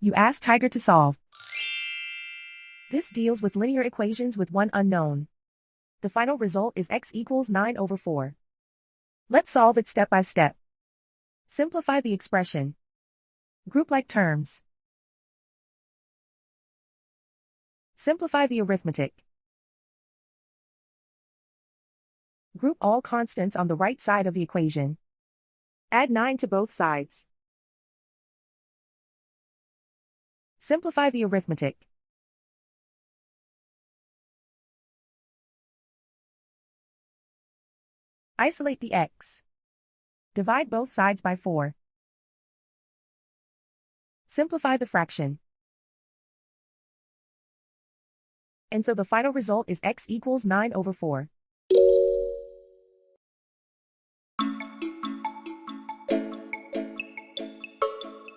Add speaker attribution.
Speaker 1: You ask Tiger to solve. This deals with linear equations with one unknown. The final result is x equals 9/4. Let's solve it step by step. Simplify the expression. Group like terms. Simplify the arithmetic. Group all constants on the right side of the equation. Add 9 to both sides. Simplify the arithmetic. Isolate the x. Divide both sides by 4. Simplify the fraction. And so the final result is x equals 9/4.